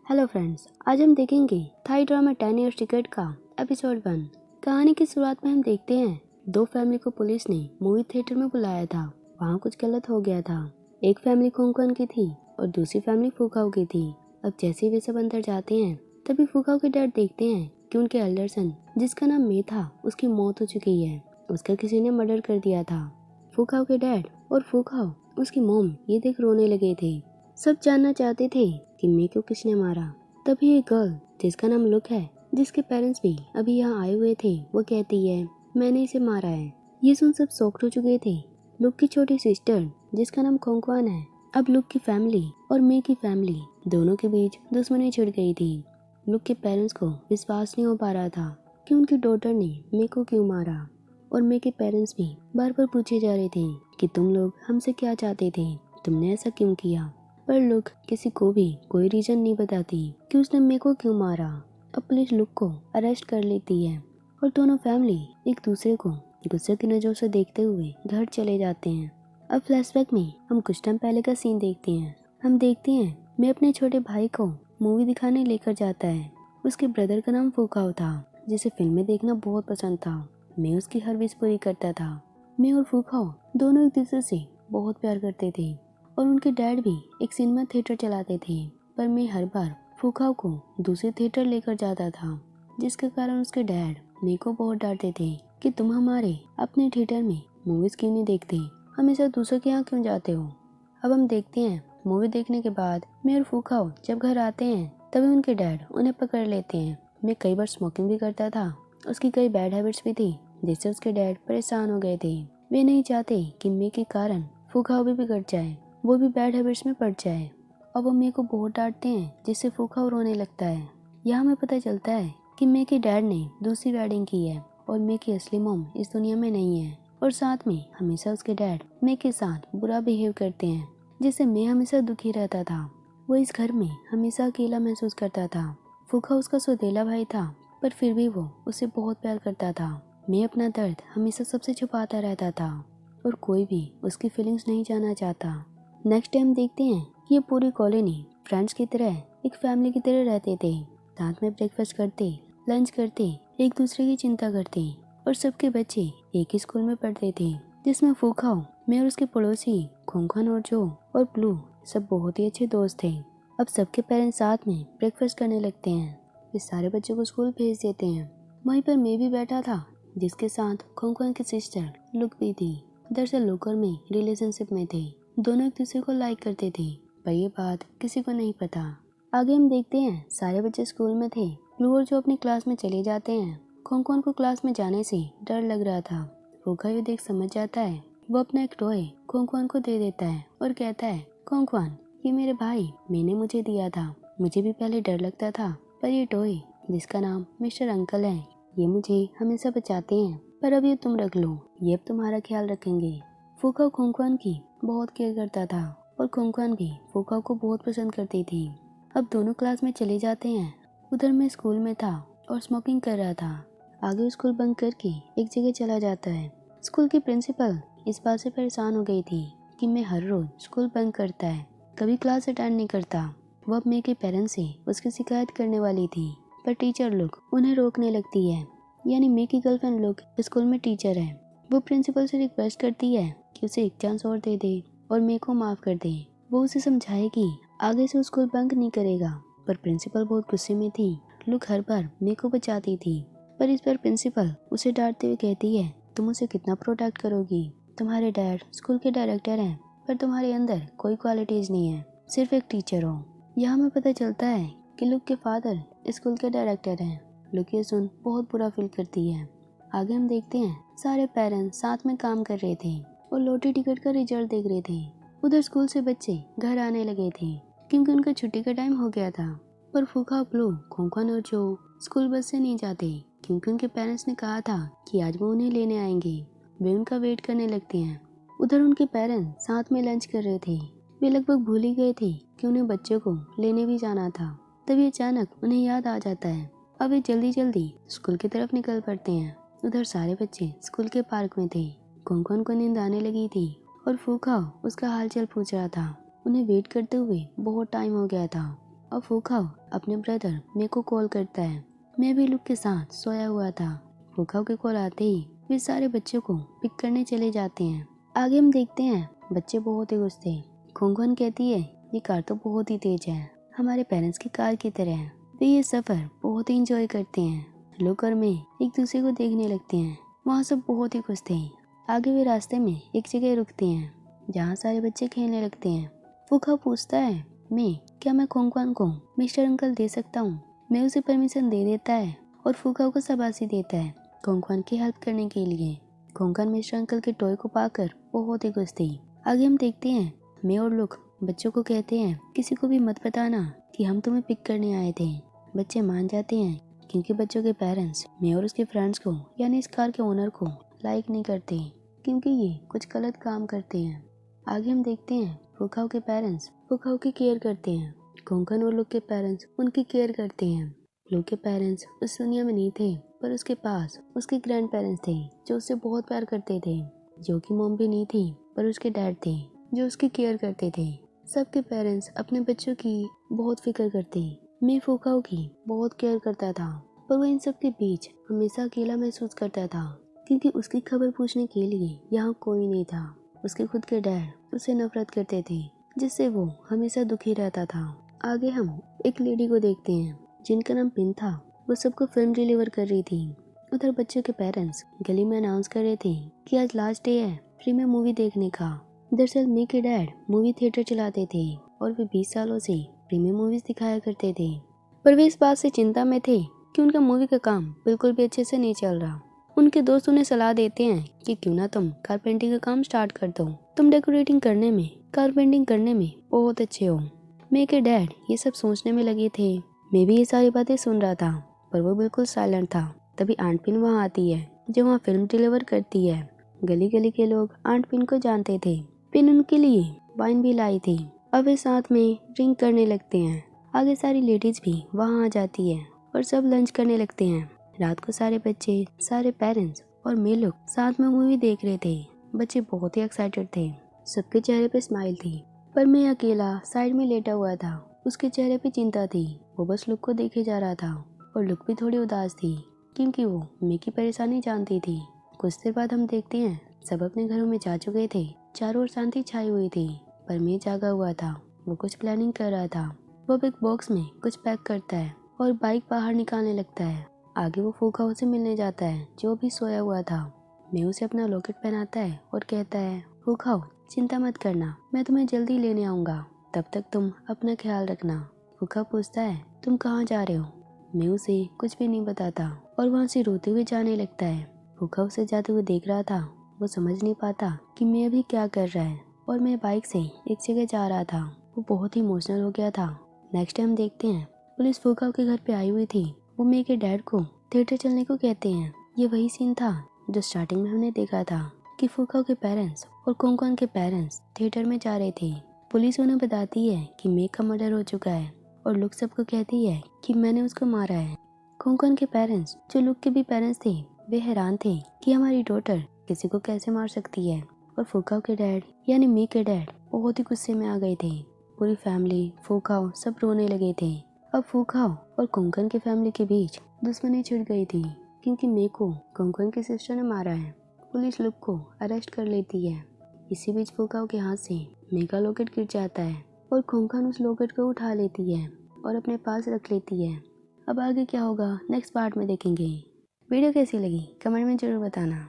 Hello friends, आज हम देखेंगे थाई ड्रामा 10 इयर्स टिकट का एपिसोड 1। कहानी की शुरुआत में हम देखते हैं दो फैमिली को पुलिस ने मूवी थिएटर में बुलाया था। वहाँ कुछ गलत हो गया था। एक फैमिली कोंकण की थी और दूसरी फैमिली फूखाओ की थी। अब जैसे वे सब अंदर जाते हैं तभी फूखाओ के डैड देखते हैं कि उनके एल्डर सन जिसका नाम मे था उसकी मौत हो चुकी है। उसका किसी ने मर्डर कर दिया था। फूखाओ के डैड और फूखाओ उसकी मॉम ये देख रोने लगे थे। सब जानना चाहते थे कि मे को किसने मारा। तभी एक गर्ल जिसका नाम लुक है, जिसके पेरेंट्स भी अभी यहाँ आए हुए थे, वो कहती है मैंने इसे मारा है। ये सुन सब शॉक्ड हो चुके थे। लुक की छोटी सिस्टर जिसका नाम खोंकवान है। अब लुक की फैमिली और मे की फैमिली दोनों के बीच दुश्मनी छिड़ गई थी। लुक के पेरेंट्स को विश्वास नहीं हो पा रहा था कि उनकी डॉटर ने मे को क्यों मारा, और मे के पेरेंट्स भी बार बार पूछे जा रहे थे कि तुम लोग हमसे क्या चाहते थे, तुमने ऐसा क्यों किया। पर लुक किसी को भी कोई रीजन नहीं बताती कि उसने मे को क्यों मारा। अब पुलिस लुक को अरेस्ट कर लेती है और दोनों फैमिली एक दूसरे को गुस्से की नजरों से देखते हुए घर चले जाते हैं। अब फ्लैशबैक में हम कुछ टाइम पहले का सीन देखते हैं। हम देखते हैं मैं अपने छोटे भाई को मूवी दिखाने लेकर जाता है। उसके ब्रदर का नाम फूखाओ था, जिसे फिल्में देखना बहुत पसंद था। मैं उसकी हर विश पूरी करता था। मैं और फूखाओ दोनों एक दूसरे से बहुत प्यार करते थे और उनके डैड भी एक सिनेमा थिएटर चलाते थे। पर मैं हर बार फूखाओ को दूसरे थिएटर लेकर जाता था, जिसके कारण उसके डैड मेरे को बहुत डांटते थे कि तुम हमारे अपने थिएटर में मूवीज क्यों नहीं देखते, हमेशा दूसरों के यहाँ क्यों जाते हो। अब हम देखते हैं मूवी देखने के बाद मैं और फूखाओ जब घर आते हैं तभी उनके डैड उन्हें पकड़ लेते हैं। मैं कई बार स्मोकिंग भी करता था। उसकी कई बैड हैबिट्स भी थी जिससे उसके डैड परेशान हो गए थे। वे नहीं चाहते कि मैं के कारण फूखाओ भी बिगड़ जाए, वो भी बैड हैबिट्स में पड़ जाए। अब वो मे को बहुत डांटते हैं जिससे फूखाओ रोने लगता है। यहाँ हमें पता चलता है कि मे के डैड ने दूसरी वेडिंग की है और मे की असली मॉम इस दुनिया में नहीं है, और साथ में हमेशा उसके डैड मे के साथ बुरा बिहेव करते हैं, जिससे मे हमेशा दुखी रहता था। वो इस घर में हमेशा अकेला महसूस करता था। फूखाओ उसका सौतेला भाई था, पर फिर भी वो उसे बहुत प्यार करता था। मैं अपना दर्द हमेशा सबसे छुपाता रहता था और कोई भी उसकी फीलिंग्स नहीं जानना चाहता। नेक्स्ट टाइम देखते हैं कि ये पूरी कॉलोनी फ्रेंड्स की तरह एक फैमिली की तरह रहते थे। साथ में ब्रेकफास्ट करते, लंच करते, एक दूसरे की चिंता करते, और सबके बच्चे एक ही स्कूल में पढ़ते थे, जिसमें फूखाओ, मैं और उसके पड़ोसी खोंखन और जो और ब्लू सब बहुत ही अच्छे दोस्त थे। अब सबके पेरेंट्स साथ में ब्रेकफास्ट करने लगते हैं। वे सारे बच्चों को स्कूल भेज देते हैं। वहीं पर मैं भी बैठा था, जिसके साथ खोंखन की सिस्टर लुक भी थी। दरअसल लुक और मैं रिलेशनशिप में थे, दोनों एक दूसरे को लाइक करते थे, पर ये बात किसी को नहीं पता। आगे हम देखते हैं सारे बच्चे स्कूल में थे। ब्लू और जो अपनी क्लास में चले जाते हैं। खोंखन को क्लास में जाने से डर लग रहा था। फूखाओ ये देख समझ जाता है। वो अपना एक टॉय खोंखन को दे देता है और कहता है खोंखन, ये मेरे भाई मैंने मुझे दिया था। मुझे भी पहले डर लगता था, पर ये टॉय जिसका नाम मिस्टर अंकल है, ये मुझे हमेशा बचाते हैं। पर अब ये तुम रख लो, ये अब तुम्हारा ख्याल रखेंगे। फूखाओ खोंखन की बहुत केयर करता था और खोंखन भी फूखाओ को बहुत पसंद करती थी। अब दोनों क्लास में चले जाते हैं। उधर मैं स्कूल में था और स्मोकिंग कर रहा था। आगे स्कूल बंक करके एक जगह चला जाता है। स्कूल की प्रिंसिपल इस बात से परेशान हो गई थी कि मैं हर रोज स्कूल बंक करता है, कभी क्लास अटेंड नहीं करता। वो अब मे के पेरेंट्स से उसकी शिकायत करने वाली थी, पर टीचर लोग उन्हें रोकने लगती है। यानी मे की गर्लफ्रेंड लोग स्कूल में टीचर है। वो प्रिंसिपल से रिक्वेस्ट करती है कि उसे एक चांस और दे दे और मे को माफ कर दे। वो उसे समझाएगी आगे से स्कूल बंक नहीं करेगा, पर प्रिंसिपल बहुत गुस्से में थी। लुक हर बार मे को बचाती थी, पर इस बार प्रिंसिपल उसे डांटते हुए कहती है तुम उसे कितना प्रोटेक्ट करोगी। तुम्हारे डैड स्कूल के डायरेक्टर हैं, पर तुम्हारे अंदर कोई क्वालिटीज नहीं है, सिर्फ एक टीचर हो। यहाँ हमें पता चलता है कि लुक के फादर स्कूल के डायरेक्टर हैं। लुक ये सुन बहुत बुरा फील करती है। आगे हम देखते हैं सारे पेरेंट्स साथ में काम कर रहे थे और लॉटरी टिकट का रिजल्ट देख रहे थे। उधर स्कूल से बच्चे घर आने लगे थे क्योंकि उनका छुट्टी का टाइम हो गया था। पर फूखाओ, ब्लू, खोंखन और जो स्कूल बस से नहीं जाते क्योंकि उनके पेरेंट्स ने कहा था कि आज वो उन्हें लेने आएंगे। वे उनका वेट करने लगते हैं। उधर उनके पेरेंट्स साथ में लंच कर रहे थे। वे लगभग भूल ही गए थे कि उन्हें बच्चों को लेने भी जाना था। तभी अचानक उन्हें याद आ जाता है। अब वे जल्दी जल्दी स्कूल की तरफ निकल पड़ते हैं। उधर सारे बच्चे स्कूल के पार्क में थे। खोंखन को नींद आने लगी थी और फूखाओ उसका हालचाल पूछ रहा था। उन्हें वेट करते हुए बहुत टाइम हो गया था। और फूखाओ अपने ब्रदर मे को कॉल करता है। मैं भी लुक के साथ सोया हुआ था। फूखाओ के कॉल आते ही वे सारे बच्चों को पिक करने चले जाते हैं। आगे हम देखते हैं बच्चे बहुत ही खुश थे। खोंगन कहती है ये कार तो बहुत ही तेज है, हमारे पेरेंट्स की कार की तरह है। वे ये सफर बहुत ही इंजॉय करते हैं। लुक और मैं एक दूसरे को देखने लगते हैं। वहाँ सब बहुत ही खुश थे। आगे वे रास्ते में एक जगह रुकते हैं जहाँ सारे बच्चे खेलने लगते हैं। फूखाओ पूछता है मैं क्या मैं खोंगवान को मिस्टर अंकल दे सकता हूँ। मैं उसे परमिशन दे देता है और फूखाओ को शाबाशी देता है खोंगवान की हेल्प करने के लिए। खोंगवान मिस्टर अंकल के टॉय को पाकर बहुत ही खुश थी। आगे हम देखते हैं मैं और लुक बच्चों को कहते हैं किसी को भी मत बताना कि हम तुम्हें पिक करने आए थे। बच्चे मान जाते हैं क्योंकि बच्चों के पेरेंट्स मैं और उसके फ्रेंड्स को यानी इस कार के ओनर को लाइक नहीं करते क्योंकि ये कुछ गलत काम करते हैं। आगे हम देखते हैं फूखाओ के पेरेंट्स फूखाओ की केयर करते हैं। खोंगन और लुक के पेरेंट्स उनकी केयर करते हैं। लुक के पेरेंट्स उस दुनिया में नहीं थे पर उसके पास उसके ग्रैंड पेरेंट्स थे जो उससे बहुत प्यार करते थे। जो कि मॉम भी नहीं थी पर उसके डैड थे जो उसकी केयर करते थे। सबके पेरेंट्स अपने बच्चों की बहुत फिक्र करते। मैं फूखाओ की बहुत केयर करता था पर वो इन सब के बीच हमेशा अकेला महसूस करता था क्योंकि उसकी खबर पूछने के लिए यहाँ कोई नहीं था। उसके खुद के डैड उससे नफरत करते थे जिससे वो हमेशा दुखी रहता था। आगे हम एक लेडी को देखते हैं जिनका नाम पिन था। वो सबको फिल्म डिलीवर कर रही थी। उधर बच्चों के पेरेंट्स गली में अनाउंस कर रहे थे कि आज लास्ट डे है फ्री में मूवी देखने का। दरअसल मी के डैड मूवी थिएटर चलाते थे और वे 20 सालों से फ्री में मूवीज दिखाया करते थे। पर वे इस बात से चिंता में थे कि उनका मूवी का काम बिल्कुल भी अच्छे से नहीं चल रहा। उनके दोस्त उन्हें सलाह देते हैं कि क्यों ना तुम कारपेंटिंग का काम स्टार्ट कर दो। तुम डेकोरेटिंग करने में कारपेंटिंग करने में बहुत अच्छे हो। मे के डैड ये सब सोचने में लगे थे। मैं भी ये सारी बातें सुन रहा था पर वो बिल्कुल साइलेंट था। तभी आंट पिन वहाँ आती है जो वहाँ फिल्म डिलीवर करती है। गली गली के लोग आंट पिन को जानते थे। पिन उनके लिए वाइन भी लाई थी। अब वे साथ में ड्रिंक करने लगते हैं। आगे सारी लेडीज भी वहाँ आ जाती है और सब लंच करने लगते हैं। रात को सारे बच्चे सारे पेरेंट्स और मैं लोग साथ में मूवी देख रहे थे। बच्चे बहुत ही एक्साइटेड थे। सबके चेहरे पे स्माइल थी पर मैं अकेला साइड में लेटा हुआ था। उसके चेहरे पे चिंता थी। वो बस लुक को देखे जा रहा था और लुक भी थोड़ी उदास थी क्योंकि वो मैं की परेशानी जानती थी। कुछ देर बाद हम देखते हैं सब अपने घरों में जा चुके थे। चारों ओर शांति छाई हुई थी पर मैं जागा हुआ था। वो कुछ प्लानिंग कर रहा था। वो अब एक बॉक्स में कुछ पैक करता है और बाइक बाहर निकालने लगता है। आगे वो फूखाओ से मिलने जाता है जो भी सोया हुआ था। मैं उसे अपना लॉकेट पहनाता है और कहता है फूखाओ चिंता मत करना, मैं तुम्हें जल्दी लेने आऊँगा, तब तक तुम अपना ख्याल रखना। फूखाओ पूछता है तुम कहाँ जा रहे हो। मैं उसे कुछ भी नहीं बताता और वहाँ से रोते हुए जाने लगता है। फूखाओ उसे जाते हुए देख रहा था। वो समझ नहीं पाता कि मैं अभी क्या कर रहा है और मैं बाइक से एक जगह जा रहा था। वो बहुत ही इमोशनल हो गया था। नेक्स्ट टाइम देखते हैं पुलिस फूखाओ के घर पे आई हुई थी। वो मे के डैड को थिएटर चलने को कहते हैं। ये वही सीन था जो स्टार्टिंग में हमने देखा था कि फूखाओ के पेरेंट्स और कोंगकोन के पेरेंट्स थिएटर में जा रहे थे। पुलिस उन्हें बताती है कि मे का मर्डर हो चुका है और लुक सबको कहती है कि मैंने उसको मारा है। कोंगकोन के पेरेंट्स जो लुक के भी पेरेंट्स थे वे हैरान थे कि हमारी डॉटर किसी को कैसे मार सकती है। और फूखाओ के डैड यानी मे के डैड बहुत ही गुस्से में आ गए थे। पूरी फैमिली फूखाओ सब रोने लगे थे। अब फूखाओ और कोंगकोन की फैमिली के बीच दुश्मनी छिड़ गई थी क्योंकि मे को कोंगकोन की सिस्टर ने मारा है। पुलिस लुक को अरेस्ट कर लेती है। इसी बीच फूखाओ के हाथ से मे का लॉकेट गिर जाता है और कोंगकोन उस लॉकेट को उठा लेती है और अपने पास रख लेती है। अब आगे क्या होगा नेक्स्ट पार्ट में देखेंगे। वीडियो कैसी लगी कमेंट में जरूर बताना।